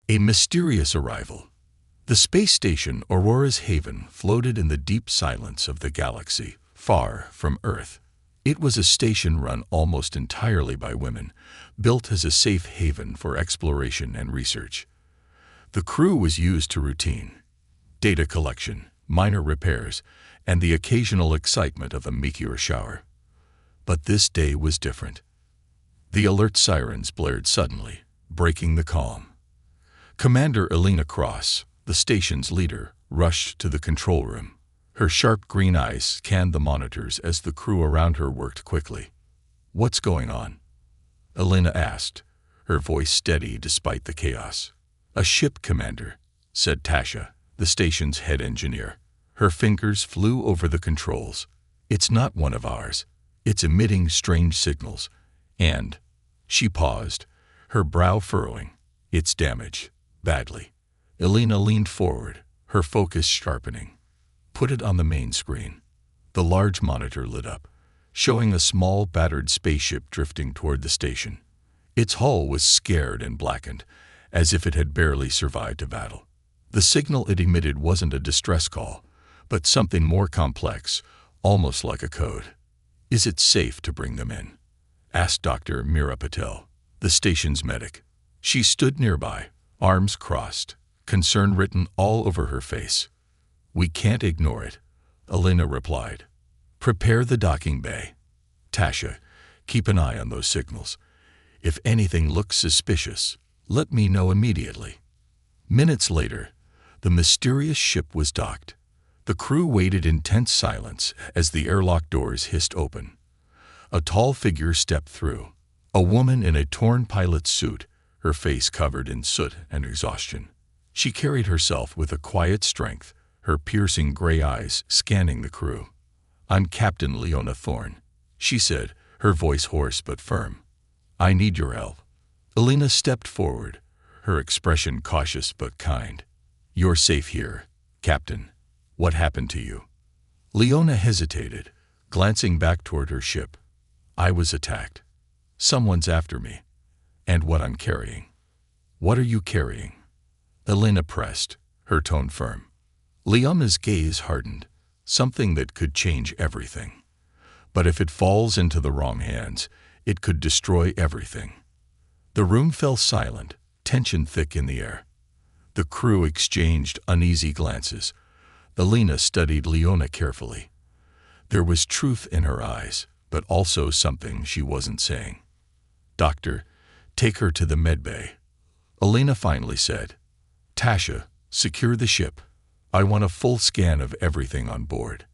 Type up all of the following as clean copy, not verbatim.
A mysterious arrival. The space station Aurora's Haven floated in the deep silence of the galaxy, far from Earth. It was a station run almost entirely by women, built as a safe haven for exploration and research. The crew was used to routine data collection, minor repairs, and the occasional excitement of a meteor shower. But this day was different. The alert sirens blared suddenly, breaking the calm. Commander Elena Cross, the station's leader, rushed to the control room. Her sharp green eyes scanned the monitors as the crew around her worked quickly. "What's going on?" Elena asked, her voice steady despite the chaos. "A ship, Commander," said Tasha, the station's head engineer. Her fingers flew over the controls. "It's not one of ours. It's emitting strange signals. And," she paused, her brow furrowing, "it's damaged. Badly." Elena leaned forward, her focus sharpening. "Put it on the main screen." The large monitor lit up, showing a small, battered spaceship drifting toward the station. Its hull was scared and blackened, as if it had barely survived a battle. The signal it emitted wasn't a distress call, but something more complex, almost like a code. "Is it safe to bring them in?" asked Dr. Meera Patel, the station's medic. She stood nearby, arms crossed, concern written all over her face. "We can't ignore it," Elena replied. "Prepare the docking bay. Tasha, keep an eye on those signals. If anything looks suspicious, let me know immediately." Minutes later, the mysterious ship was docked. The crew waited in tense silence as the airlock doors hissed open. A tall figure stepped through, a woman in a torn pilot's suit, her face covered in soot and exhaustion. She carried herself with a quiet strength, her piercing gray eyes scanning the crew. "I'm Captain Leona Thorne," she said, her voice hoarse but firm. "I need your help." Elena stepped forward, her expression cautious but kind. "You're safe here, Captain. What happened to you?" Leona hesitated, glancing back toward her ship. "I was attacked. Someone's after me. And what I'm carrying." "What are you carrying?" Elena pressed, her tone firm. Leona's gaze hardened, something that could change everything. But if it falls into the wrong hands, it could destroy everything. The room fell silent, tension thick in the air. The crew exchanged uneasy glances. Elena studied Leona carefully. There was truth in her eyes, but also something she wasn't saying. "Doctor, take her to the medbay," Elena finally said. "Tasha, secure the ship. I want a full scan of everything on board.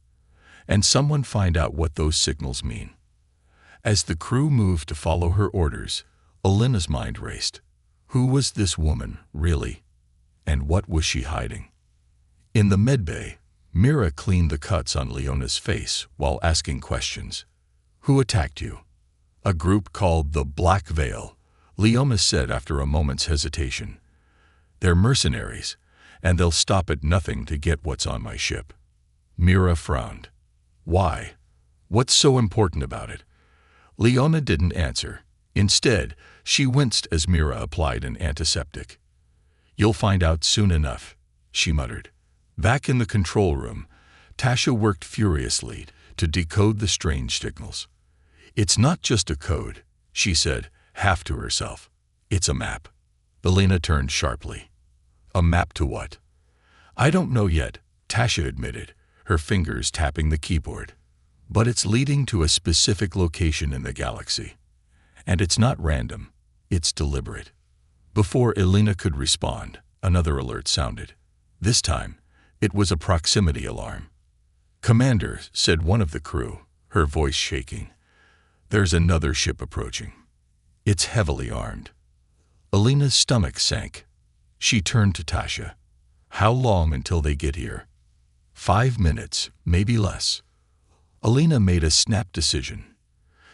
And someone find out what those signals mean." As the crew moved to follow her orders, Elena's mind raced. Who was this woman, really? And what was she hiding? In the medbay, Mira cleaned the cuts on Leona's face while asking questions. "Who attacked you?" "A group called the Black Veil," Leona said after a moment's hesitation. "They're mercenaries, and they'll stop at nothing to get what's on my ship." Mira frowned. "Why? What's so important about it?" Leona didn't answer. Instead, she winced as Mira applied an antiseptic. "You'll find out soon enough," she muttered. Back in the control room, Tasha worked furiously to decode the strange signals. "It's not just a code," she said, half to herself. "It's a map." Elena turned sharply. "A map to what?" "I don't know yet," Tasha admitted, her fingers tapping the keyboard. "But it's leading to a specific location in the galaxy. And it's not random, it's deliberate." Before Elena could respond, another alert sounded. This time, it was a proximity alarm. "Commander," said one of the crew, her voice shaking, "there's another ship approaching. It's heavily armed." Elena's stomach sank. She turned to Tasha. "How long until they get here?" 5 minutes, maybe less." Elena made a snap decision.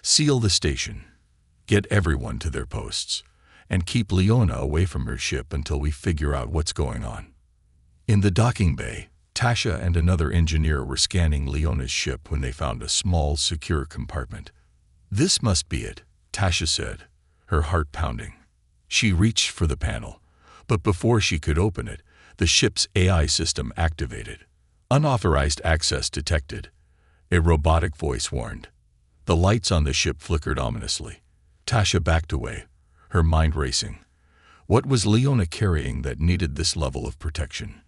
"Seal the station. Get everyone to their posts. And keep Leona away from her ship until we figure out what's going on." In the docking bay, Tasha and another engineer were scanning Leona's ship when they found a small, secure compartment. "This must be it," Tasha said, her heart pounding. She reached for the panel, But before she could open it, the ship's AI system activated. Unauthorized access detected. A robotic voice warned. The lights on the ship flickered ominously. Tasha backed away, her mind racing. What was Leona carrying that needed this level of protection?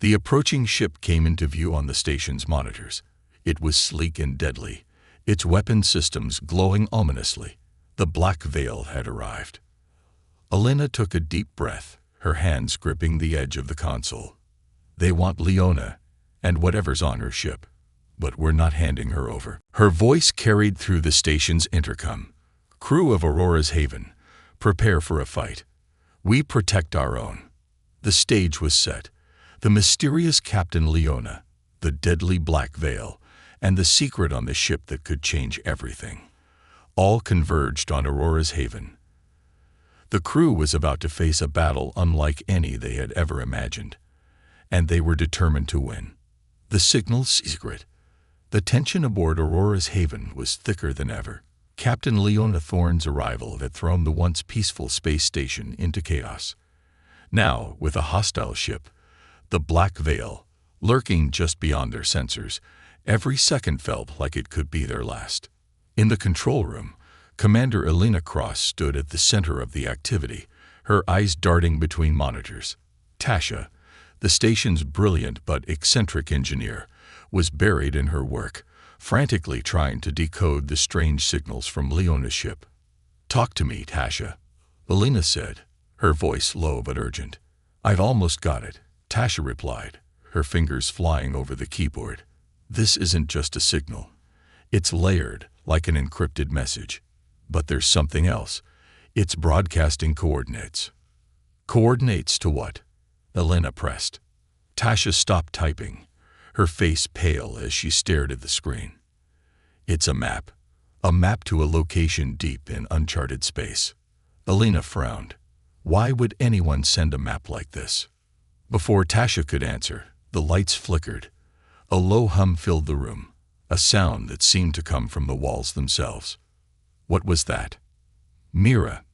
The approaching ship came into view on the station's monitors. It was sleek and deadly, its weapon systems glowing ominously. The Black Veil had arrived. Elena took a deep breath, her hands gripping the edge of the console. They want Leona, and whatever's on her ship. But we're not handing her over. Her voice carried through the station's intercom. Crew of Aurora's Haven, prepare for a fight. We protect our own. The stage was set. The mysterious Captain Leona, the deadly Black Veil, and the secret on the ship that could change everything. All converged on Aurora's Haven. The crew was about to face a battle unlike any they had ever imagined, and they were determined to win. The signal's secret. The tension aboard Aurora's Haven was thicker than ever. Captain Leona Thorne's arrival had thrown the once peaceful space station into chaos. Now, with a hostile ship, the Black Veil, lurking just beyond their sensors, every second felt like it could be their last. In the control room, Commander Elena Cross stood at the center of the activity, her eyes darting between monitors. Tasha, the station's brilliant but eccentric engineer, was buried in her work, frantically trying to decode the strange signals from Leona's ship. "Talk to me, Tasha," Elena said, her voice low but urgent. "I've almost got it," Tasha replied, her fingers flying over the keyboard. "This isn't just a signal. It's layered, like an encrypted message. But there's something else. It's broadcasting coordinates." "Coordinates to what?" Elena pressed. Tasha stopped typing, her face pale as she stared at the screen. "It's a map to a location deep in uncharted space." Elena frowned. Why would anyone send a map like this? Before Tasha could answer, the lights flickered. A low hum filled the room, a sound that seemed to come from the walls themselves. What was that? Mira,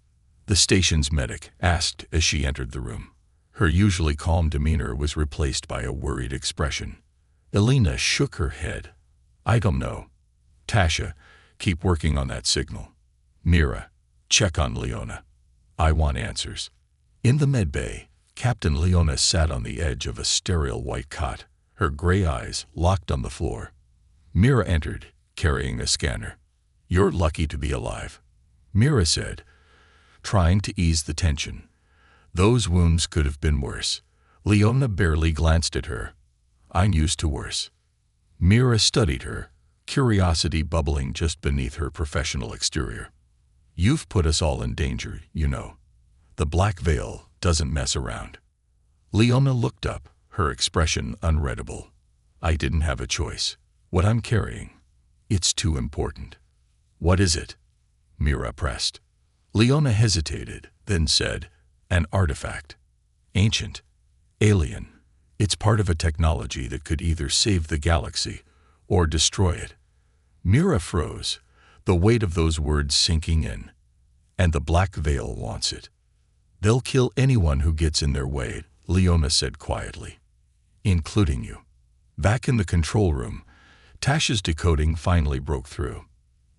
the station's medic, asked as she entered the room. Her usually calm demeanor was replaced by a worried expression. Elena shook her head. "I don't know." "Tasha, keep working on that signal." "Mira, check on Leona. I want answers." In the medbay, Captain Leona sat on the edge of a sterile white cot, her gray eyes locked on the floor. Mira entered, carrying a scanner. "You're lucky to be alive," Mira said, trying to ease the tension. "Those wounds could have been worse." Leona barely glanced at her. "I'm used to worse." Mira studied her, curiosity bubbling just beneath her professional exterior. "You've put us all in danger, you know. The Black Veil doesn't mess around." Leona looked up, her expression unreadable. "I didn't have a choice. What I'm carrying, it's too important." "What is it?" Mira pressed. Leona hesitated, then said, "An artifact. Ancient. Alien. It's part of a technology that could either save the galaxy or destroy it." Mira froze, the weight of those words sinking in. "And the Black Veil wants it. They'll kill anyone who gets in their way," Leona said quietly. "Including you." Back in the control room, Tasha's decoding finally broke through.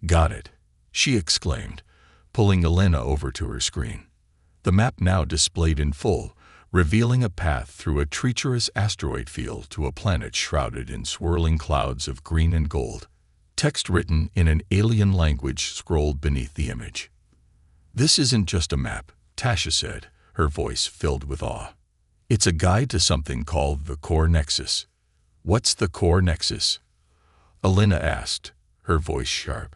"Got it," she exclaimed, pulling Elena over to her screen. The map now displayed in full, revealing a path through a treacherous asteroid field to a planet shrouded in swirling clouds of green and gold. Text written in an alien language scrolled beneath the image. "This isn't just a map," Tasha said, her voice filled with awe. "It's a guide to something called the Core Nexus." "What's the Core Nexus?" Elena asked, her voice sharp.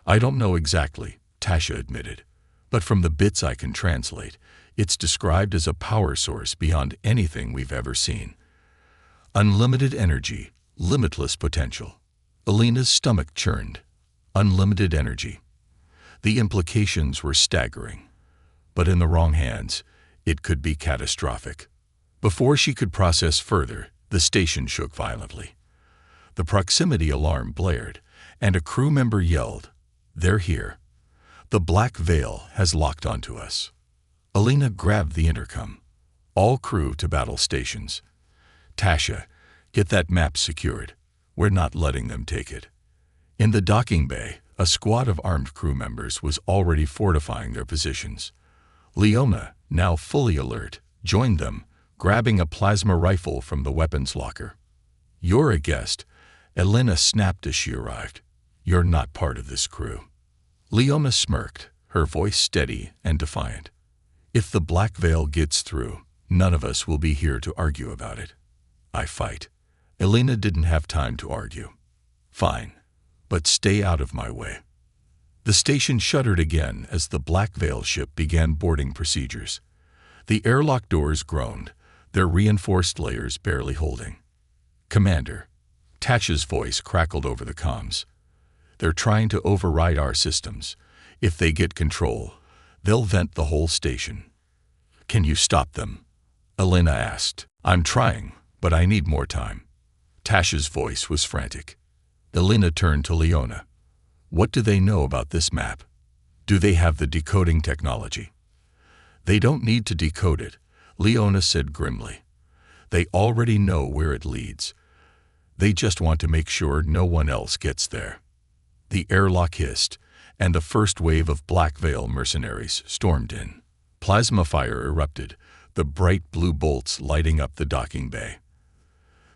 "I don't know exactly," Tasha admitted, "but from the bits I can translate, it's described as a power source beyond anything we've ever seen. Unlimited energy, limitless potential." Elena's stomach churned. Unlimited energy. The implications were staggering. But in the wrong hands, it could be catastrophic. Before she could process further, the station shook violently. The proximity alarm blared, and a crew member yelled, "They're here. The Black Veil has locked onto us." Elena grabbed the intercom. All crew to battle stations. Tasha, get that map secured. We're not letting them take it. In the docking bay, a squad of armed crew members was already fortifying their positions. Leona, now fully alert, joined them, grabbing a plasma rifle from the weapons locker. "You're a guest," Elena snapped as she arrived. "You're not part of this crew." Leona smirked, her voice steady and defiant. "If the Black Veil gets through, none of us will be here to argue about it. I fight." Elena didn't have time to argue. "Fine, but stay out of my way." The station shuddered again as the Black Veil ship began boarding procedures. The airlock doors groaned, their reinforced layers barely holding. "Commander," Tasha's voice crackled over the comms. "They're trying to override our systems. If they get control, they'll vent the whole station." "Can you stop them?" Elena asked. "I'm trying, but I need more time." Tasha's voice was frantic. Elena turned to Leona. "What do they know about this map? Do they have the decoding technology?" "They don't need to decode it," Leona said grimly. "They already know where it leads. They just want to make sure no one else gets there." The airlock hissed, and the first wave of Black Veil mercenaries stormed in. Plasma fire erupted, the bright blue bolts lighting up the docking bay.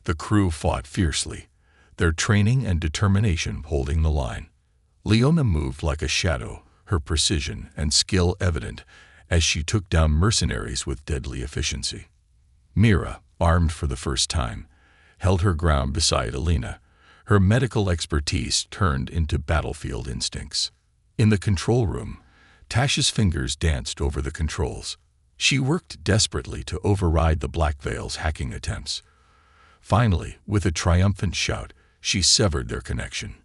The crew fought fiercely, their training and determination holding the line. Leona moved like a shadow, her precision and skill evident as she took down mercenaries with deadly efficiency. Mira, armed for the first time, held her ground beside Elena, her medical expertise turned into battlefield instincts. In the control room, Tasha's fingers danced over the controls. She worked desperately to override the Black Veil's hacking attempts. Finally, with a triumphant shout, she severed their connection.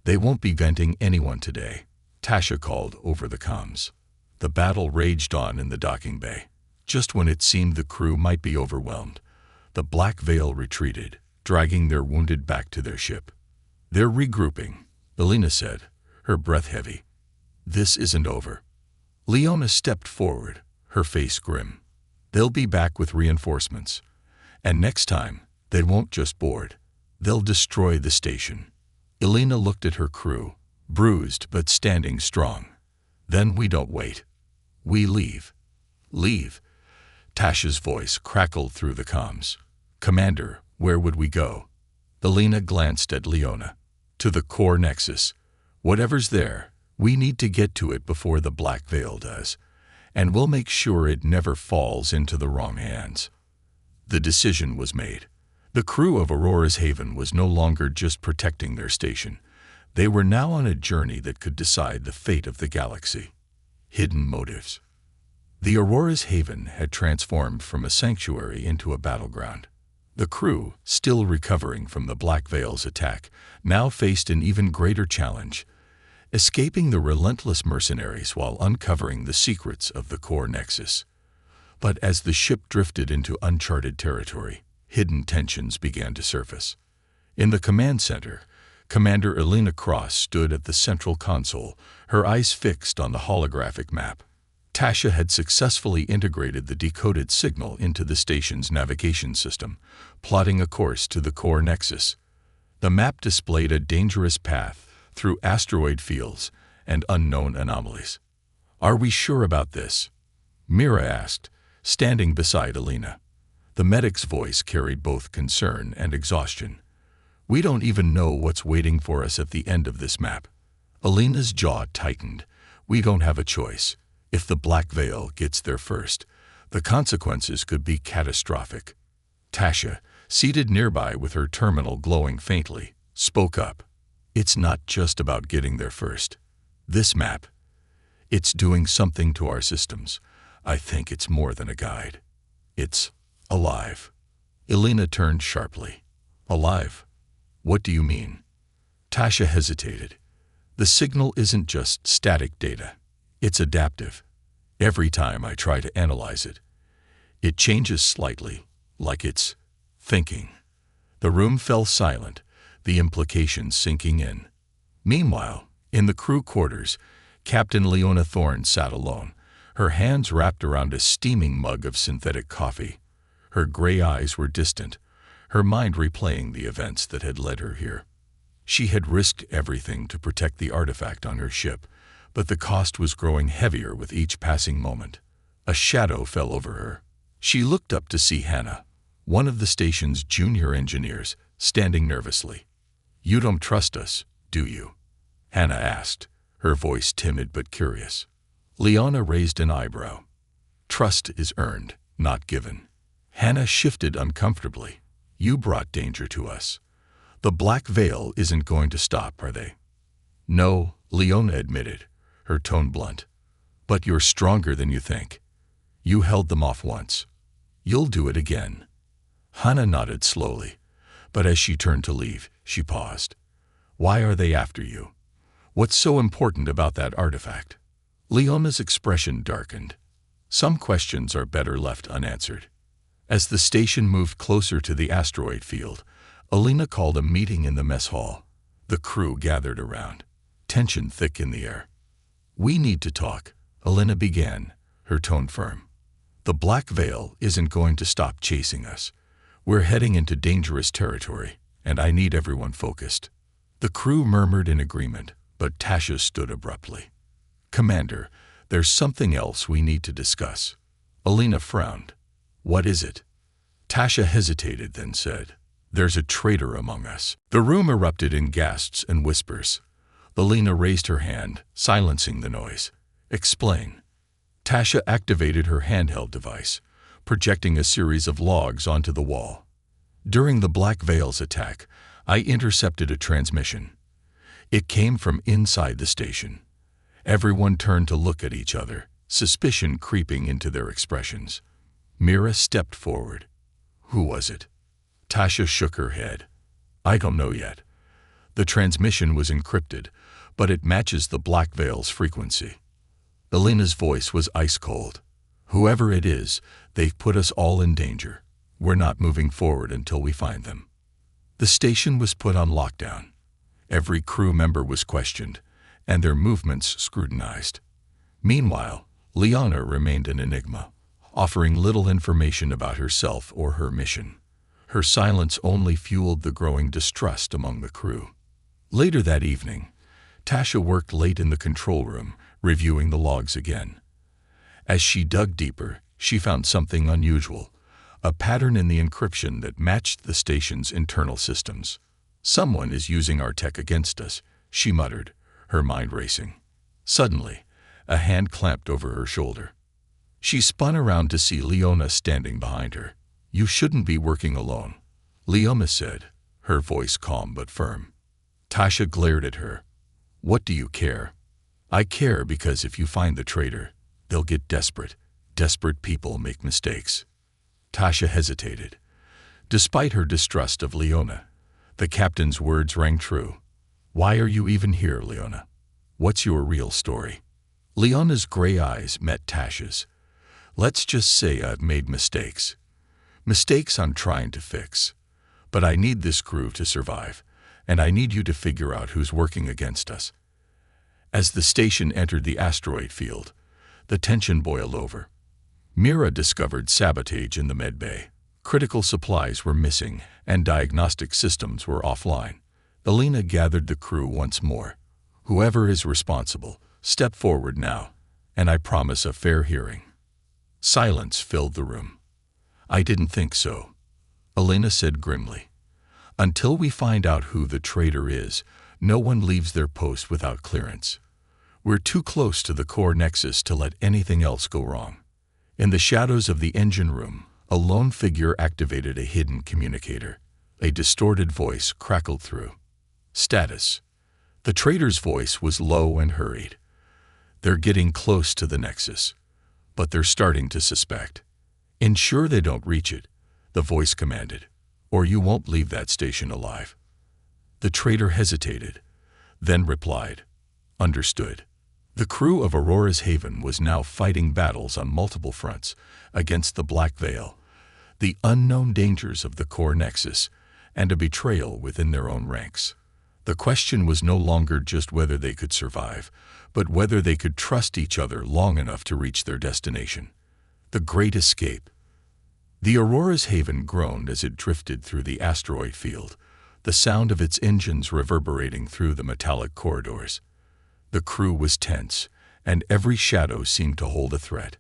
"They won't be venting anyone today," Tasha called over the comms. The battle raged on in the docking bay. Just when it seemed the crew might be overwhelmed, the Black Veil retreated, dragging their wounded back to their ship. "They're regrouping," Elena said, her breath heavy. "This isn't over." Leona stepped forward, her face grim. "They'll be back with reinforcements. And next time, they won't just board. They'll destroy the station." Elena looked at her crew, bruised but standing strong. "Then we don't wait. We leave." "Leave?" Tasha's voice crackled through the comms. "Commander, where would we go?" Elena glanced at Leona. "To the core nexus. Whatever's there, we need to get to it before the Black Veil does, and we'll make sure it never falls into the wrong hands." The decision was made. The crew of Aurora's Haven was no longer just protecting their station. They were now on a journey that could decide the fate of the galaxy. Hidden motives. The Aurora's Haven had transformed from a sanctuary into a battleground. The crew, still recovering from the Black Veil's attack, now faced an even greater challenge: escaping the relentless mercenaries while uncovering the secrets of the core nexus. But as the ship drifted into uncharted territory, hidden tensions began to surface. In the command center, Commander Elena Cross stood at the central console, her eyes fixed on the holographic map. Tasha had successfully integrated the decoded signal into the station's navigation system, plotting a course to the core nexus. The map displayed a dangerous path through asteroid fields and unknown anomalies. "Are we sure about this?" Mira asked, standing beside Elena. The medic's voice carried both concern and exhaustion. "We don't even know what's waiting for us at the end of this map." Elena's jaw tightened. "We don't have a choice. If the Black Veil gets there first, the consequences could be catastrophic." Tasha, seated nearby with her terminal glowing faintly, spoke up. "It's not just about getting there first. This map, it's doing something to our systems. I think it's more than a guide. It's alive." Elena turned sharply. "Alive? What do you mean?" Tasha hesitated. "The signal isn't just static data. It's adaptive. Every time I try to analyze it, it changes slightly, like it's thinking." The room fell silent, the implications sinking in. Meanwhile, in the crew quarters, Captain Leona Thorne sat alone, her hands wrapped around a steaming mug of synthetic coffee. Her gray eyes were distant, her mind replaying the events that had led her here. She had risked everything to protect the artifact on her ship, but the cost was growing heavier with each passing moment. A shadow fell over her. She looked up to see Hannah, one of the station's junior engineers, standing nervously. "You don't trust us, do you?" Hannah asked, her voice timid but curious. Liana raised an eyebrow. "Trust is earned, not given." Hannah shifted uncomfortably. "You brought danger to us. The Black Veil isn't going to stop, are they?" "No," Leona admitted, her tone blunt. "But you're stronger than you think. You held them off once. You'll do it again." Hannah nodded slowly, but as she turned to leave, she paused. "Why are they after you? What's so important about that artifact?" Leona's expression darkened. "Some questions are better left unanswered." As the station moved closer to the asteroid field, Alina called a meeting in the mess hall. The crew gathered around, tension thick in the air. "We need to talk," Alina began, her tone firm. "The Black Veil isn't going to stop chasing us. We're heading into dangerous territory, and I need everyone focused." The crew murmured in agreement, but Tasha stood abruptly. "Commander, there's something else we need to discuss." Alina frowned. "What is it?" Tasha hesitated, then said, "There's a traitor among us." The room erupted in gasps and whispers. Alina raised her hand, silencing the noise. "Explain." Tasha activated her handheld device, projecting a series of logs onto the wall. "During the Black Veil's attack, I intercepted a transmission. It came from inside the station." Everyone turned to look at each other, suspicion creeping into their expressions. Mira stepped forward. "Who was it?" Tasha shook her head. "I don't know yet. The transmission was encrypted, but it matches the Black Veil's frequency." Alina's voice was ice cold. "Whoever it is, they've put us all in danger. We're not moving forward until we find them." The station was put on lockdown. Every crew member was questioned, and their movements scrutinized. Meanwhile, Liana remained an enigma, offering little information about herself or her mission. Her silence only fueled the growing distrust among the crew. Later that evening, Tasha worked late in the control room, reviewing the logs again. As she dug deeper, she found something unusual, a pattern in the encryption that matched the station's internal systems. "Someone is using our tech against us," she muttered, her mind racing. Suddenly, a hand clamped over her shoulder. She spun around to see Leona standing behind her. "You shouldn't be working alone," Leona said, her voice calm but firm. Tasha glared at her. "What do you care?" "I care because if you find the traitor, they'll get desperate. Desperate people make mistakes." Tasha hesitated. Despite her distrust of Leona, the captain's words rang true. "Why are you even here, Leona? What's your real story?" Leona's gray eyes met Tasha's. "Let's just say I've made mistakes. Mistakes I'm trying to fix. But I need this crew to survive, and I need you to figure out who's working against us." As the station entered the asteroid field, the tension boiled over. Mira discovered sabotage in the medbay. Critical supplies were missing, and diagnostic systems were offline. Alina gathered the crew once more. "Whoever is responsible, step forward now, and I promise a fair hearing." Silence filled the room. "I didn't think so," Alina said grimly. "Until we find out who the traitor is, no one leaves their post without clearance. We're too close to the core nexus to let anything else go wrong." In the shadows of the engine room, a lone figure activated a hidden communicator. A distorted voice crackled through. "Status." The traitor's voice was low and hurried. "They're getting close to the nexus, but they're starting to suspect. Ensure they don't reach it," the voice commanded, "or you won't leave that station alive." The traitor hesitated, then replied, "Understood." The crew of Aurora's Haven was now fighting battles on multiple fronts against the Black Veil, the unknown dangers of the core nexus, and a betrayal within their own ranks. The question was no longer just whether they could survive, but whether they could trust each other long enough to reach their destination. The Great Escape. The Aurora's haven groaned as it drifted through the asteroid field, the sound of its engines reverberating through the metallic corridors. The crew was tense, and every shadow seemed to hold a threat.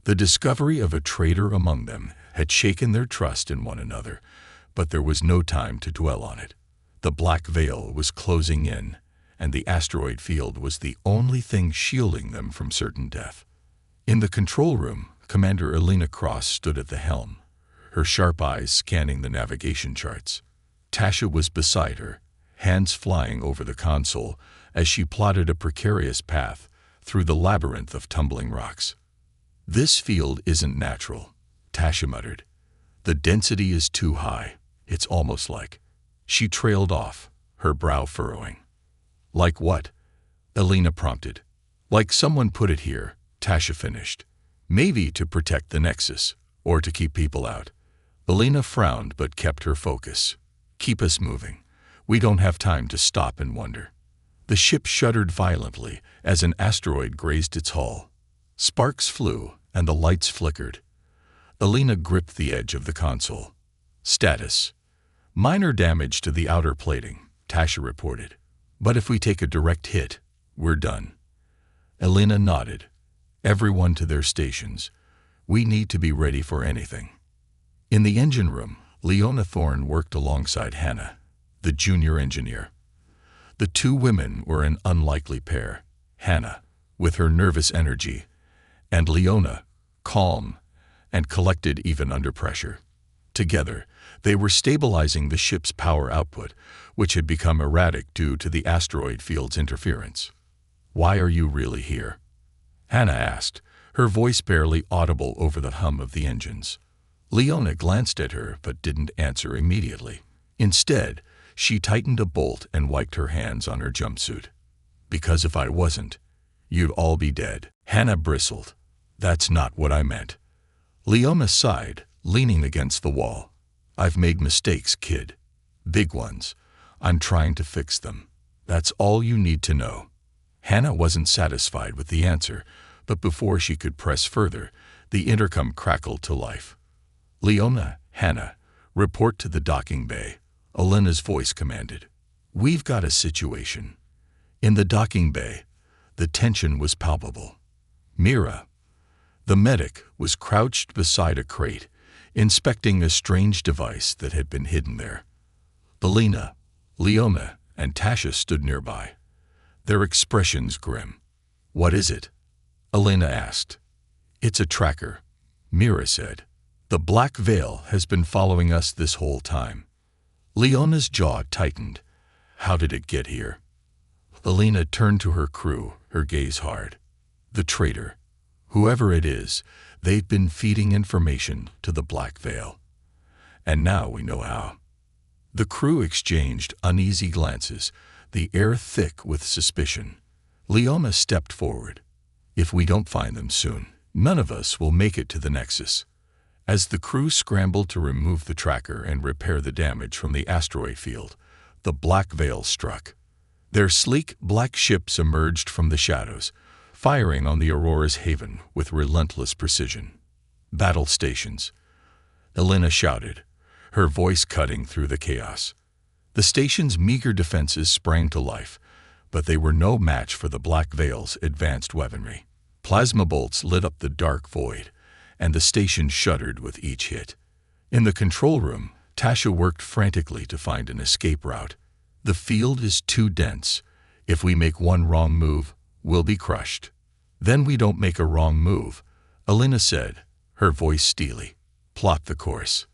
The discovery of a traitor among them had shaken their trust in one another, but there was no time to dwell on it. The black veil was closing in, and the asteroid field was the only thing shielding them from certain death. In the control room, Commander Elena Cross stood at the helm, her sharp eyes scanning the navigation charts. Tasha was beside her, hands flying over the console as she plotted a precarious path through the labyrinth of tumbling rocks. "This field isn't natural," Tasha muttered. "The density is too high. It's almost like..." She trailed off, her brow furrowing. "Like what?" Elena prompted. "Like someone put it here," Tasha finished. "Maybe to protect the Nexus, or to keep people out." Elena frowned but kept her focus. "Keep us moving. We don't have time to stop and wonder." The ship shuddered violently as an asteroid grazed its hull. Sparks flew and the lights flickered. Elena gripped the edge of the console. "Status: minor damage to the outer plating," Tasha reported. "But if we take a direct hit, we're done." Elena nodded. "Everyone to their stations. We need to be ready for anything." In the engine room, Leona Thorne worked alongside Hannah, the junior engineer. The two women were an unlikely pair. Hannah, with her nervous energy, and Leona, calm and collected even under pressure. Together, they were stabilizing the ship's power output, which had become erratic due to the asteroid field's interference. "Why are you really here?" Hannah asked, her voice barely audible over the hum of the engines. Leona glanced at her but didn't answer immediately. Instead, she tightened a bolt and wiped her hands on her jumpsuit. "Because if I wasn't, you'd all be dead." Hannah bristled. "That's not what I meant." Leona sighed, leaning against the wall. "I've made mistakes, kid. Big ones. I'm trying to fix them. That's all you need to know." Hannah wasn't satisfied with the answer, but before she could press further, the intercom crackled to life. "Leona, Hannah, report to the docking bay," Elena's voice commanded. "We've got a situation." In the docking bay, the tension was palpable. Mira, the medic, was crouched beside a crate, inspecting a strange device that had been hidden there. Elena, Leona, and Tasha stood nearby, their expressions grim. "What is it?" Elena asked. "It's a tracker," Mira said. "The black veil has been following us this whole time." Leona's jaw tightened. "How did it get here?" Elena turned to her crew, her gaze hard. "The traitor. Whoever it is, they've been feeding information to the black veil. And now we know how." The crew exchanged uneasy glances, the air thick with suspicion. Leona stepped forward. "If we don't find them soon, none of us will make it to the Nexus." As the crew scrambled to remove the tracker and repair the damage from the asteroid field, the black veil struck. Their sleek black ships emerged from the shadows, firing on the Aurora's haven with relentless precision. "Battle stations," Elena shouted, her voice cutting through the chaos. The station's meager defenses sprang to life, but they were no match for the Black Veil's advanced weaponry. Plasma bolts lit up the dark void, and the station shuddered with each hit. In the control room, Tasha worked frantically to find an escape route. "The field is too dense. If we make one wrong move, we'll be crushed." "Then we don't make a wrong move," Elena said, her voice steely. "Plot the course."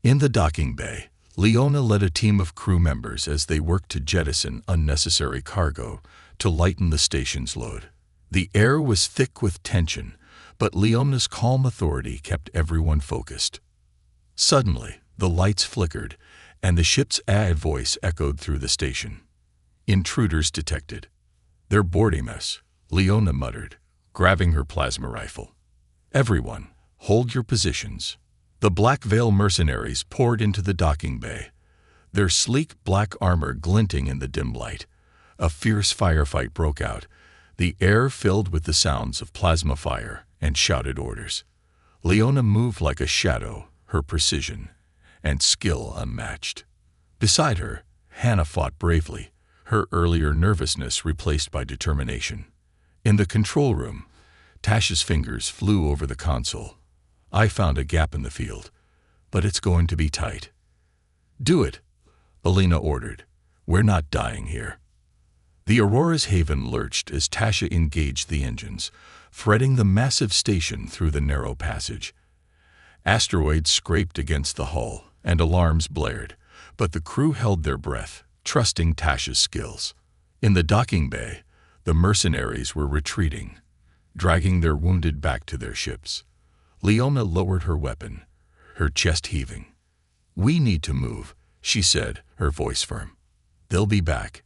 In the docking bay, Leona led a team of crew members as they worked to jettison unnecessary cargo to lighten the station's load. The air was thick with tension, but Leona's calm authority kept everyone focused. Suddenly, the lights flickered, and the ship's voice echoed through the station. "Intruders detected." "They're boarding us," Leona muttered, grabbing her plasma rifle. "Everyone, hold your positions." The Black Veil mercenaries poured into the docking bay, their sleek black armor glinting in the dim light. A fierce firefight broke out, the air filled with the sounds of plasma fire and shouted orders. Leona moved like a shadow, her precision and skill unmatched. Beside her, Hannah fought bravely, her earlier nervousness replaced by determination. In the control room, Tasha's fingers flew over the console. I found a gap in the field, but it's going to be tight. Do it, Alina ordered. We're not dying here. The Aurora's haven lurched as Tasha engaged the engines, threading the massive station through the narrow passage. Asteroids scraped against the hull, and alarms blared, but the crew held their breath, trusting Tasha's skills. In the docking bay, the mercenaries were retreating, dragging their wounded back to their ships. Leona lowered her weapon, her chest heaving. "We need to move," she said, her voice firm. "They'll be back,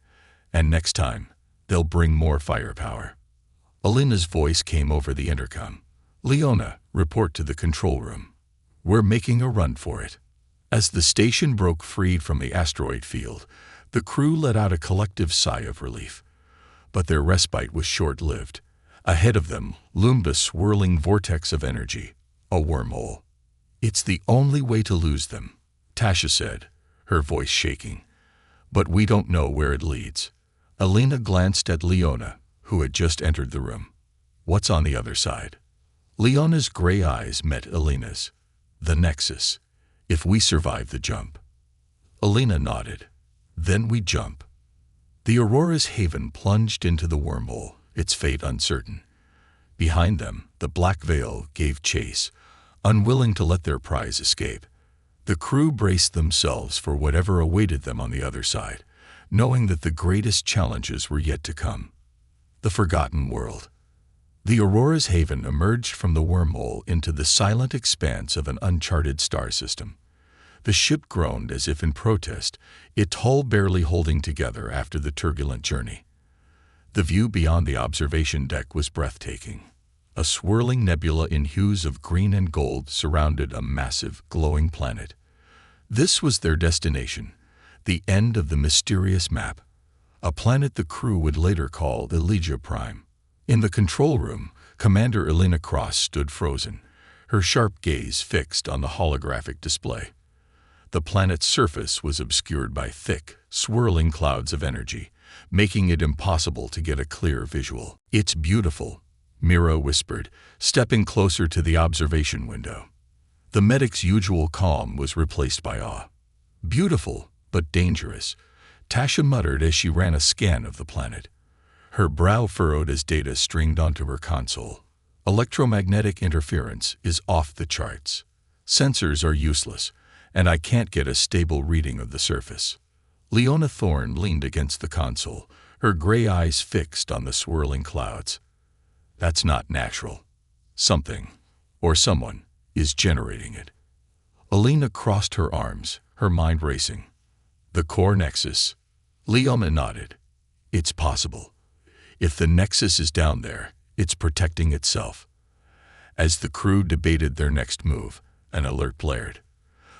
and next time, they'll bring more firepower." Alina's voice came over the intercom. "Leona, report to the control room. We're making a run for it." As the station broke free from the asteroid field, the crew let out a collective sigh of relief. But their respite was short-lived. Ahead of them loomed a swirling vortex of energy, a wormhole. "It's the only way to lose them," Tasha said, her voice shaking. "But we don't know where it leads." Alina glanced at Leona, who had just entered the room. "What's on the other side?" Leona's gray eyes met Alina's. "The Nexus. If we survive the jump." Alina nodded. "Then we jump." The Aurora's haven plunged into the wormhole, its fate uncertain. Behind them, the Black Veil gave chase, unwilling to let their prize escape. The crew braced themselves for whatever awaited them on the other side, knowing that the greatest challenges were yet to come. The Forgotten World. The Aurora's haven emerged from the wormhole into the silent expanse of an uncharted star system. The ship groaned as if in protest, its hull barely holding together after the turbulent journey. The view beyond the observation deck was breathtaking. A swirling nebula in hues of green and gold surrounded a massive, glowing planet. This was their destination, the end of the mysterious map, a planet the crew would later call Elysia Prime. In the control room, Commander Elena Cross stood frozen, her sharp gaze fixed on the holographic display. The planet's surface was obscured by thick, swirling clouds of energy, making it impossible to get a clear visual. "It's beautiful," Mira whispered, stepping closer to the observation window. The medic's usual calm was replaced by awe. "Beautiful, but dangerous," Tasha muttered as she ran a scan of the planet. Her brow furrowed as data streamed onto her console. "Electromagnetic interference is off the charts. Sensors are useless, and I can't get a stable reading of the surface." Leona Thorne leaned against the console, her gray eyes fixed on the swirling clouds. "That's not natural. Something, or someone, is generating it." Alina crossed her arms, her mind racing. "The core nexus?" Leona nodded. "It's possible. If the nexus is down there, it's protecting itself." As the crew debated their next move, an alert blared.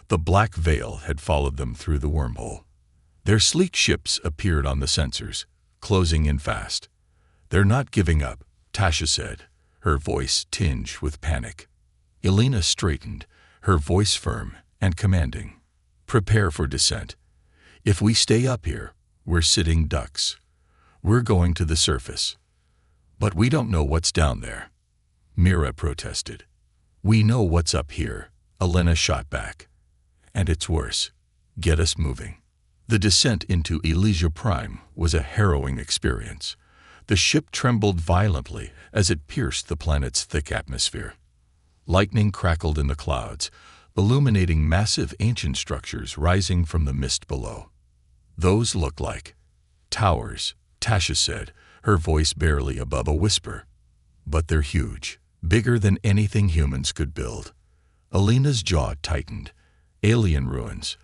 The Black Veil had followed them through the wormhole. Their sleek ships appeared on the sensors, closing in fast. "They're not giving up," Tasha said, her voice tinged with panic. Elena straightened, her voice firm and commanding. "Prepare for descent. If we stay up here, we're sitting ducks. We're going to the surface." "But we don't know what's down there," Mira protested. "We know what's up here," Elena shot back. "And it's worse. Get us moving." The descent into Elysia Prime was a harrowing experience. The ship trembled violently as it pierced the planet's thick atmosphere. Lightning crackled in the clouds, illuminating massive ancient structures rising from the mist below. "Those look like towers," Tasha said, her voice barely above a whisper. "But they're huge, bigger than anything humans could build." Elena's jaw tightened. "Alien ruins.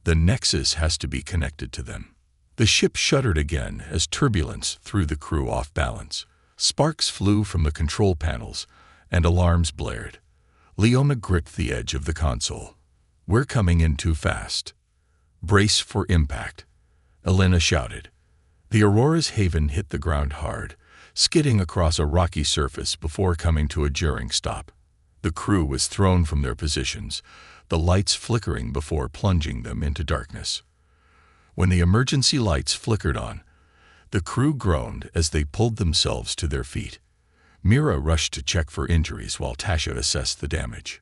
The Nexus has to be connected to them." The ship shuddered again as turbulence threw the crew off balance. Sparks flew from the control panels, and alarms blared. Leona gripped the edge of the console. "We're coming in too fast." "Brace for impact," Elena shouted. The Aurora's Haven hit the ground hard, skidding across a rocky surface before coming to a jarring stop. The crew was thrown from their positions, the lights flickering before plunging them into darkness. When the emergency lights flickered on, the crew groaned as they pulled themselves to their feet. Mira rushed to check for injuries while Tasha assessed the damage.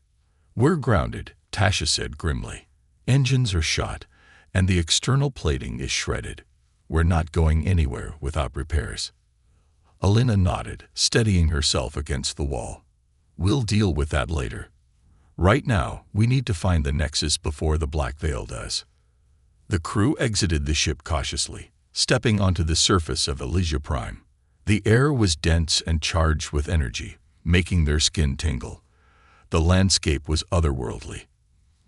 "We're grounded," Tasha said grimly. "Engines are shot, and the external plating is shredded. We're not going anywhere without repairs." Elena nodded, steadying herself against the wall. "We'll deal with that later. Right now, we need to find the Nexus before the Black Veil does." The crew exited the ship cautiously, stepping onto the surface of Elysia Prime. The air was dense and charged with energy, making their skin tingle. The landscape was otherworldly.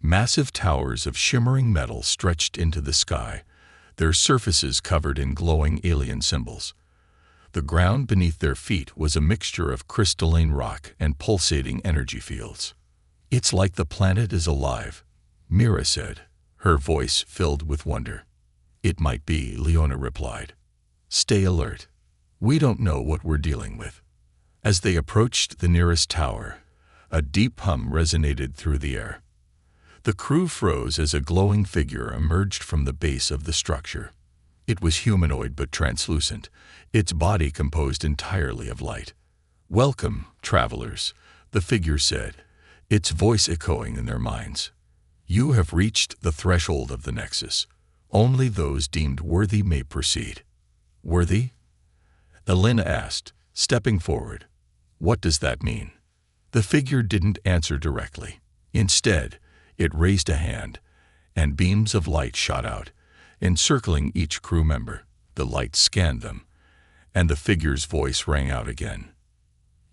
Massive towers of shimmering metal stretched into the sky, their surfaces covered in glowing alien symbols. The ground beneath their feet was a mixture of crystalline rock and pulsating energy fields. "It's like the planet is alive," Mira said, her voice filled with wonder. "It might be," Leona replied. "Stay alert. We don't know what we're dealing with." As they approached the nearest tower, a deep hum resonated through the air. The crew froze as a glowing figure emerged from the base of the structure. It was humanoid but translucent, its body composed entirely of light. "Welcome, travelers," the figure said, its voice echoing in their minds. "You have reached the threshold of the Nexus. Only those deemed worthy may proceed." "Worthy?" Elena asked, stepping forward. "What does that mean?" The figure didn't answer directly. Instead, it raised a hand, and beams of light shot out, encircling each crew member. The light scanned them, and the figure's voice rang out again.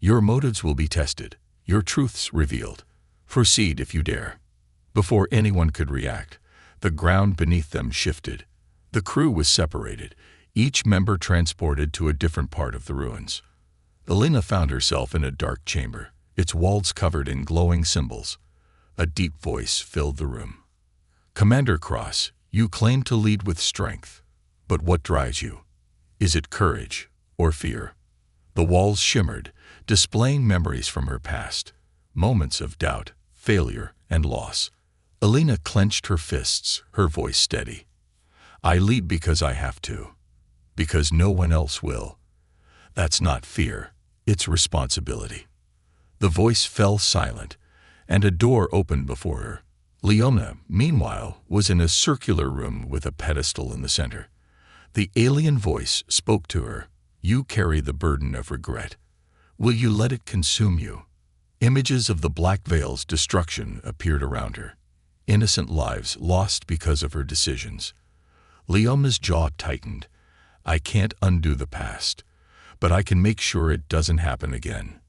"Your motives will be tested, your truths revealed. Proceed if you dare." Before anyone could react, the ground beneath them shifted. The crew was separated, each member transported to a different part of the ruins. Elena found herself in a dark chamber, its walls covered in glowing symbols. A deep voice filled the room. "Commander Cross, you claim to lead with strength, but what drives you? Is it courage or fear?" The walls shimmered, displaying memories from her past, moments of doubt, failure, and loss. Elena clenched her fists, her voice steady. "I lead because I have to. Because no one else will. That's not fear, it's responsibility." The voice fell silent, and a door opened before her. Leona, meanwhile, was in a circular room with a pedestal in the center. The alien voice spoke to her. "You carry the burden of regret. Will you let it consume you?" Images of the Black Veil's destruction appeared around her. Innocent lives lost because of her decisions. Leona's jaw tightened. "I can't undo the past, but I can make sure it doesn't happen again."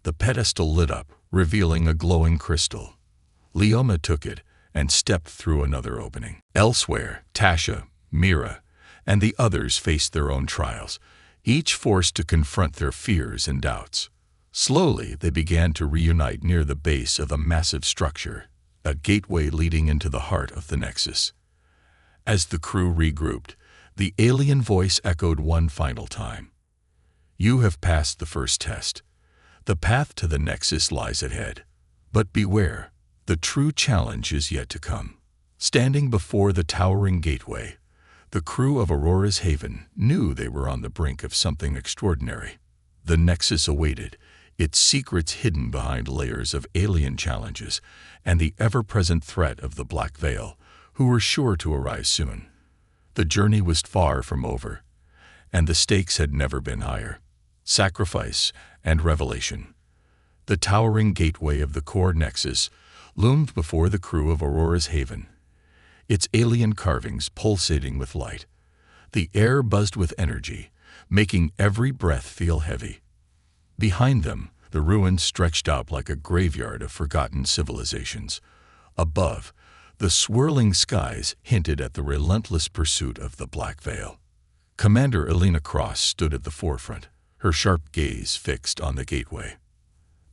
The pedestal lit up, revealing a glowing crystal. Leona took it and stepped through another opening. Elsewhere, Tasha, Mira, and the others faced their own trials, each forced to confront their fears and doubts. Slowly, they began to reunite near the base of a massive structure, a gateway leading into the heart of the Nexus. As the crew regrouped, the alien voice echoed one final time. "You have passed the first test. The path to the Nexus lies ahead. But beware, the true challenge is yet to come." Standing before the towering gateway, the crew of Aurora's Haven knew they were on the brink of something extraordinary. The Nexus awaited, its secrets hidden behind layers of alien challenges and the ever-present threat of the Black Veil, who were sure to arise soon. The journey was far from over, and the stakes had never been higher. Sacrifice and revelation. The towering gateway of the core Nexus loomed before the crew of Aurora's Haven, its alien carvings pulsating with light. The air buzzed with energy, making every breath feel heavy. Behind them, the ruins stretched out like a graveyard of forgotten civilizations. Above, the swirling skies hinted at the relentless pursuit of the Black Veil. Commander Elena Cross stood at the forefront, her sharp gaze fixed on the gateway.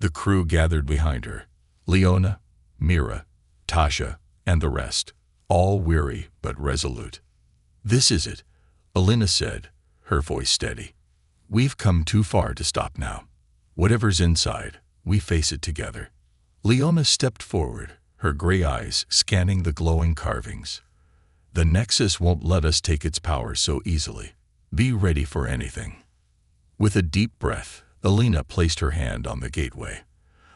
The crew gathered behind her, Leona, Mira, Tasha, and the rest, all weary but resolute. "This is it," Alina said, her voice steady. "We've come too far to stop now. Whatever's inside, we face it together." Leona stepped forward, her gray eyes scanning the glowing carvings. "The Nexus won't let us take its power so easily. Be ready for anything." With a deep breath, Alina placed her hand on the gateway.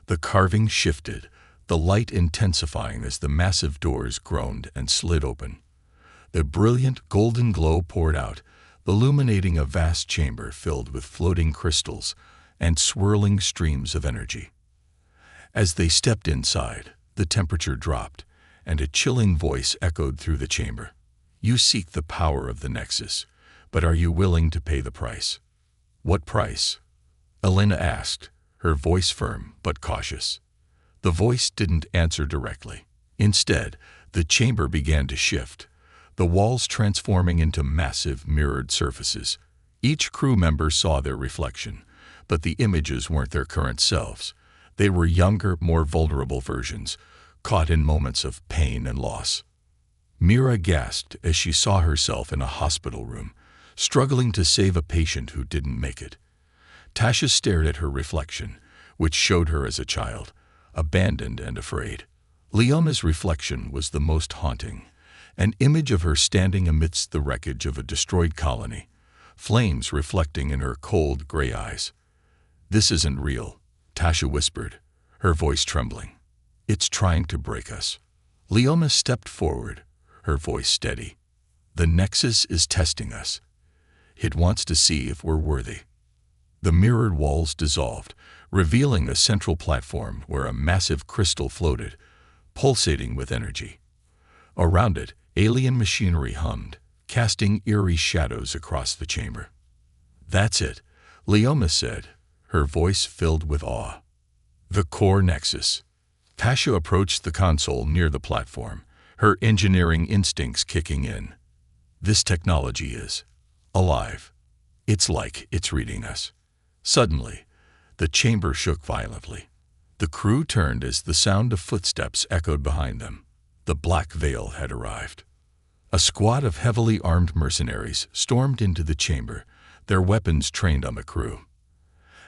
The carving shifted, the light intensifying as the massive doors groaned and slid open. The brilliant golden glow poured out, illuminating a vast chamber filled with floating crystals and swirling streams of energy. As they stepped inside, the temperature dropped, and a chilling voice echoed through the chamber. "You seek the power of the Nexus, but are you willing to pay the price?" "What price?" Alina asked, her voice firm but cautious. The voice didn't answer directly. Instead, the chamber began to shift, the walls transforming into massive mirrored surfaces. Each crew member saw their reflection, but the images weren't their current selves. They were younger, more vulnerable versions, caught in moments of pain and loss. Mira gasped as she saw herself in a hospital room, struggling to save a patient who didn't make it. Tasha stared at her reflection, which showed her as a child, abandoned and afraid. Leona's reflection was the most haunting, an image of her standing amidst the wreckage of a destroyed colony, flames reflecting in her cold gray eyes. "This isn't real," Tasha whispered, her voice trembling. "It's trying to break us." Leona stepped forward, her voice steady. "The Nexus is testing us. It wants to see if we're worthy." The mirrored walls dissolved, revealing a central platform where a massive crystal floated, pulsating with energy. Around it, alien machinery hummed, casting eerie shadows across the chamber. "That's it," Leona said, her voice filled with awe. "The core Nexus." Tasha approached the console near the platform, her engineering instincts kicking in. "This technology is alive. It's like it's reading us." Suddenly, the chamber shook violently. The crew turned as the sound of footsteps echoed behind them. The Black Veil had arrived. A squad of heavily armed mercenaries stormed into the chamber, their weapons trained on the crew.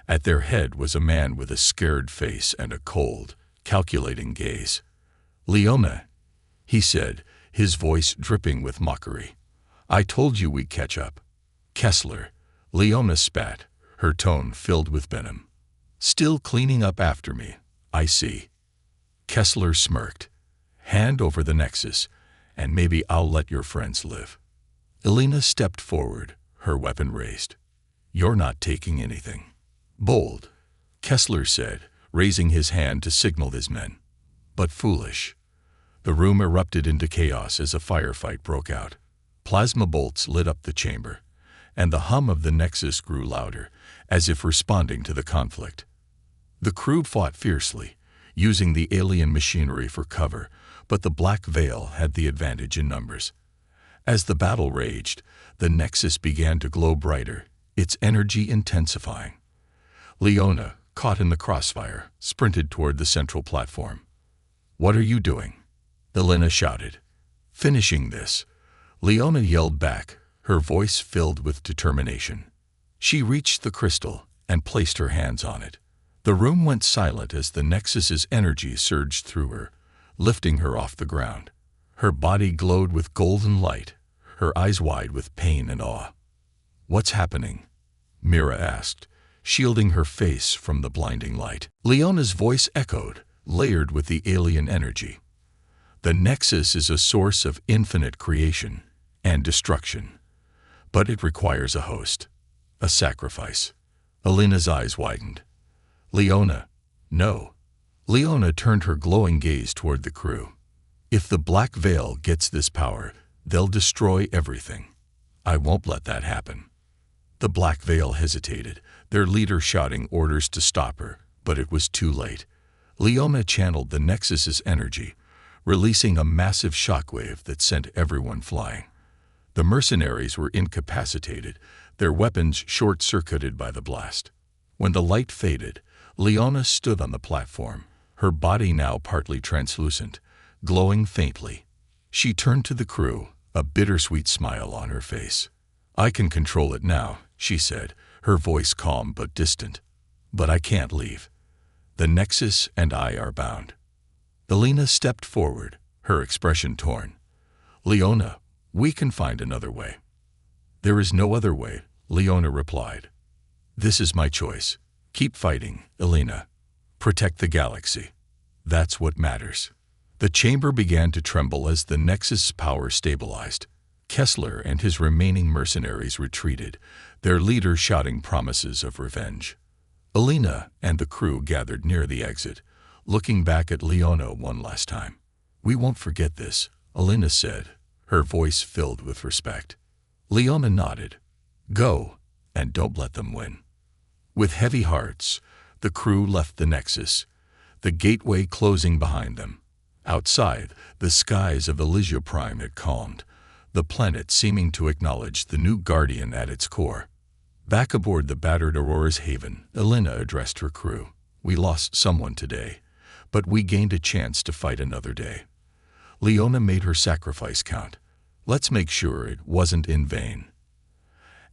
At their head was a man with a scared face and a cold, calculating gaze. "Leona," he said, his voice dripping with mockery. "I told you we'd catch up." "Kessler," Leona spat, her tone filled with venom. "Still cleaning up after me, I see." Kessler smirked. "Hand over the Nexus, and maybe I'll let your friends live." Alina stepped forward, her weapon raised. "You're not taking anything." "Bold," Kessler said, raising his hand to signal his men. "But foolish." The room erupted into chaos as a firefight broke out. Plasma bolts lit up the chamber, and the hum of the Nexus grew louder, as if responding to the conflict. The crew fought fiercely, using the alien machinery for cover, but the Black Veil had the advantage in numbers. As the battle raged, the Nexus began to glow brighter, its energy intensifying. Leona, caught in the crossfire, sprinted toward the central platform. "What are you doing?" Alina shouted. "Finishing this," Leona yelled back, her voice filled with determination. She reached the crystal and placed her hands on it. The room went silent as the Nexus's energy surged through her, lifting her off the ground. Her body glowed with golden light, her eyes wide with pain and awe. "What's happening?" Mira asked, shielding her face from the blinding light. Leona's voice echoed, layered with the alien energy. "The Nexus is a source of infinite creation and destruction, but it requires a host, a sacrifice." Alina's eyes widened. "Leona, no." Leona turned her glowing gaze toward the crew. "If the Black Veil gets this power, they'll destroy everything. I won't let that happen." The Black Veil hesitated, their leader shouting orders to stop her, but it was too late. Leona channeled the Nexus's energy, releasing a massive shockwave that sent everyone flying. The mercenaries were incapacitated, their weapons short-circuited by the blast. When the light faded, Leona stood on the platform, her body now partly translucent, glowing faintly. She turned to the crew, a bittersweet smile on her face. "I can control it now," she said, her voice calm but distant. "But I can't leave. The Nexus and I are bound." Elena stepped forward, her expression torn. "Leona, we can find another way." "There is no other way," Leona replied. "This is my choice. Keep fighting, Elena. Protect the galaxy. That's what matters." The chamber began to tremble as the Nexus power stabilized. Kessler and his remaining mercenaries retreated, their leader shouting promises of revenge. Elena and the crew gathered near the exit, looking back at Leona one last time. "We won't forget this," Elena said, her voice filled with respect. Leona nodded. "Go, and don't let them win." With heavy hearts, the crew left the Nexus, the gateway closing behind them. Outside, the skies of Elysia Prime had calmed, the planet seeming to acknowledge the new guardian at its core. Back aboard the battered Aurora's Haven, Elena addressed her crew. "We lost someone today, but we gained a chance to fight another day. Leona made her sacrifice count. Let's make sure it wasn't in vain."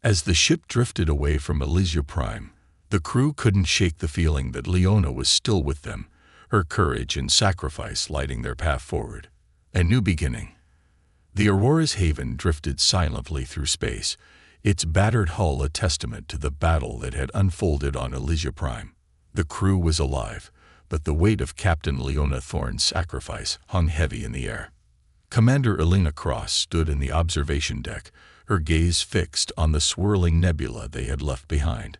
As the ship drifted away from Elysia Prime, the crew couldn't shake the feeling that Leona was still with them, her courage and sacrifice lighting their path forward. A new beginning. The Aurora's Haven drifted silently through space, its battered hull a testament to the battle that had unfolded on Elysia Prime. The crew was alive, but the weight of Captain Leona Thorne's sacrifice hung heavy in the air. Commander Elena Cross stood in the observation deck, her gaze fixed on the swirling nebula they had left behind.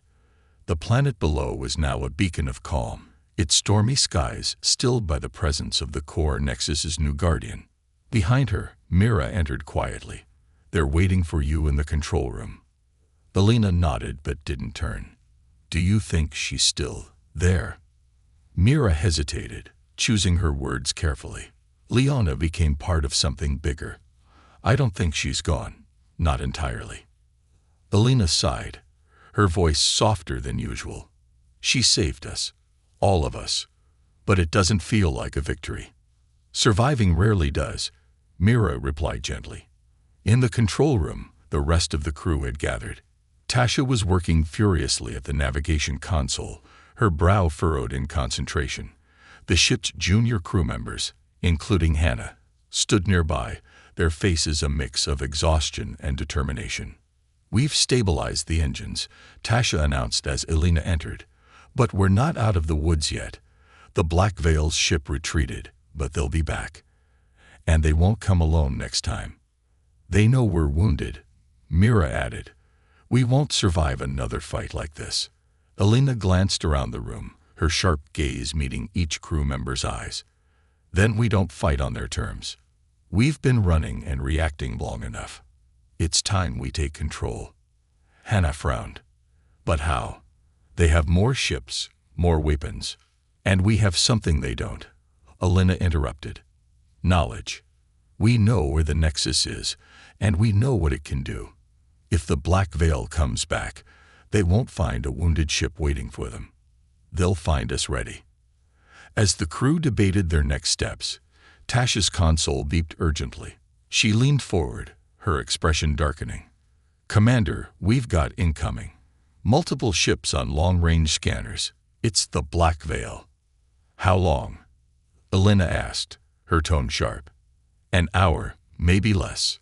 The planet below was now a beacon of calm, its stormy skies stilled by the presence of the core Nexus's new guardian. Behind her, Mira entered quietly. "They're waiting for you in the control room." Elena nodded but didn't turn. "Do you think she's still there?" Mira hesitated, choosing her words carefully. Leona became part of something bigger. "I don't think she's gone. Not entirely." Elena sighed, her voice softer than usual. "She saved us. All of us. But it doesn't feel like a victory." "Surviving rarely does," Mira replied gently. In the control room, the rest of the crew had gathered. Tasha was working furiously at the navigation console, her brow furrowed in concentration. The ship's junior crew members, including Hannah, stood nearby, their faces a mix of exhaustion and determination. "We've stabilized the engines," Tasha announced as Elena entered. "But we're not out of the woods yet. The Black Veil's ship retreated, but they'll be back. And they won't come alone next time. They know we're wounded," Mira added. "We won't survive another fight like this." Elena glanced around the room, her sharp gaze meeting each crew member's eyes. "Then we don't fight on their terms. We've been running and reacting long enough. It's time we take control." Hannah frowned. "But how? They have more ships, more weapons. And we have something they don't," Elena interrupted. "Knowledge. We know where the Nexus is, and we know what it can do. If the Black Veil comes back, they won't find a wounded ship waiting for them. They'll find us ready." As the crew debated their next steps, Tasha's console beeped urgently. She leaned forward, her expression darkening. "Commander, we've got incoming. Multiple ships on long-range scanners. It's the Black Veil." "How long?" Elena asked, her tone sharp. "An hour, maybe less."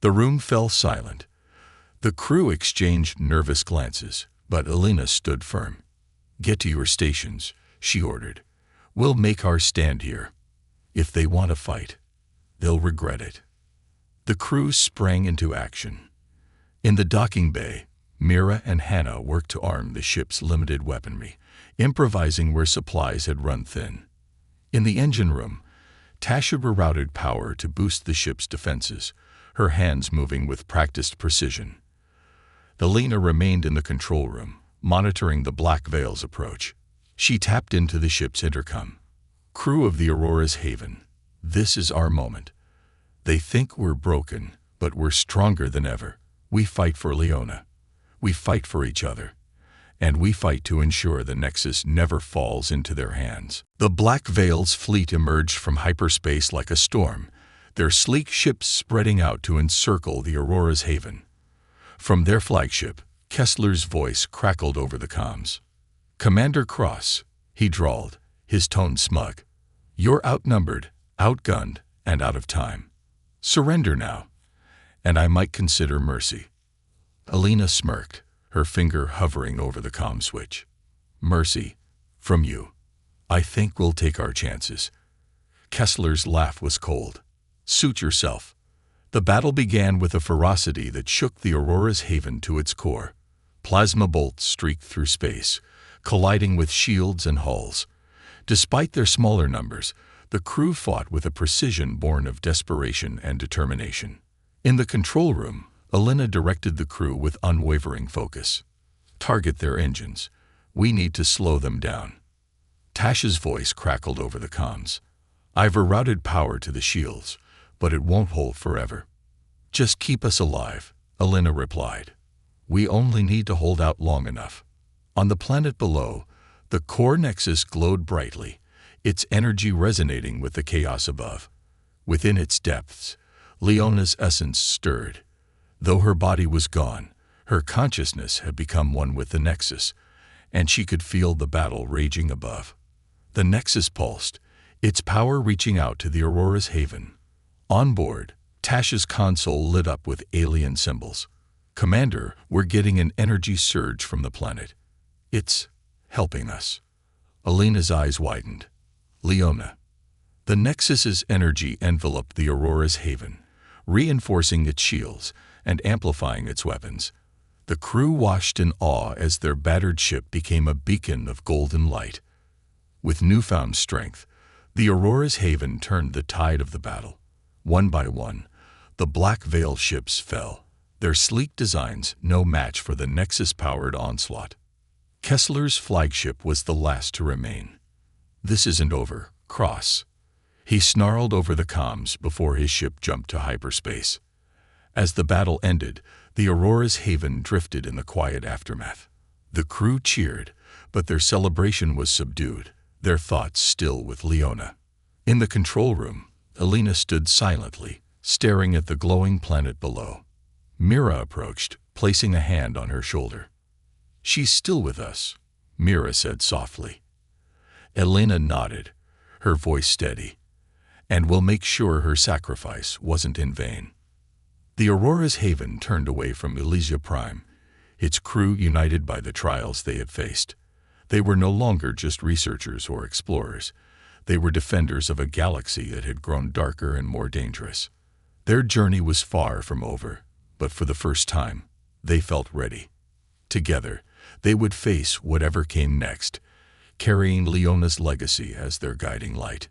The room fell silent. The crew exchanged nervous glances, but Elena stood firm. "Get to your stations," she ordered. "We'll make our stand here. If they want to fight, they'll regret it." The crew sprang into action. In the docking bay, Mira and Hannah worked to arm the ship's limited weaponry, improvising where supplies had run thin. In the engine room, Tasha rerouted power to boost the ship's defenses, her hands moving with practiced precision. Elena remained in the control room, monitoring the Black Veil's approach. She tapped into the ship's intercom. "Crew of the Aurora's Haven, this is our moment. They think we're broken, but we're stronger than ever. We fight for Leona. We fight for each other. And we fight to ensure the Nexus never falls into their hands." The Black Veil's fleet emerged from hyperspace like a storm, their sleek ships spreading out to encircle the Aurora's haven. From their flagship, Kessler's voice crackled over the comms. "Commander Cross," he drawled, his tone smug. "You're outnumbered, outgunned, and out of time. Surrender now, and I might consider mercy." Alina smirked, her finger hovering over the comm switch. "Mercy? From you? I think we'll take our chances." Kessler's laugh was cold. "Suit yourself." The battle began with a ferocity that shook the Aurora's haven to its core. Plasma bolts streaked through space, colliding with shields and hulls. Despite their smaller numbers, the crew fought with a precision born of desperation and determination. In the control room, Alina directed the crew with unwavering focus. "Target their engines. We need to slow them down." Tasha's voice crackled over the comms. "I've rerouted power to the shields, but it won't hold forever." "Just keep us alive," Alina replied. "We only need to hold out long enough." On the planet below, the core nexus glowed brightly, its energy resonating with the chaos above. Within its depths, Leona's essence stirred. Though her body was gone, her consciousness had become one with the nexus, and she could feel the battle raging above. The nexus pulsed, its power reaching out to the Aurora's haven. On board, Tasha's console lit up with alien symbols. "Commander, we're getting an energy surge from the planet. It's helping us." Alina's eyes widened. "Leona." The Nexus's energy enveloped the Aurora's haven, reinforcing its shields and amplifying its weapons. The crew watched in awe as their battered ship became a beacon of golden light. With newfound strength, the Aurora's haven turned the tide of the battle. One by one, the Black Veil ships fell, their sleek designs no match for the Nexus-powered onslaught. Kessler's flagship was the last to remain. "This isn't over, Cross," he snarled over the comms before his ship jumped to hyperspace. As the battle ended, the Aurora's haven drifted in the quiet aftermath. The crew cheered, but their celebration was subdued, their thoughts still with Leona. In the control room, Alina stood silently, staring at the glowing planet below. Mira approached, placing a hand on her shoulder. "She's still with us," Mira said softly. Alina nodded, her voice steady. "And we'll make sure her sacrifice wasn't in vain." The Aurora's haven turned away from Elysia Prime, its crew united by the trials they had faced. They were no longer just researchers or explorers. They were defenders of a galaxy that had grown darker and more dangerous. Their journey was far from over, but for the first time, they felt ready. Together, they would face whatever came next, carrying Leona's legacy as their guiding light.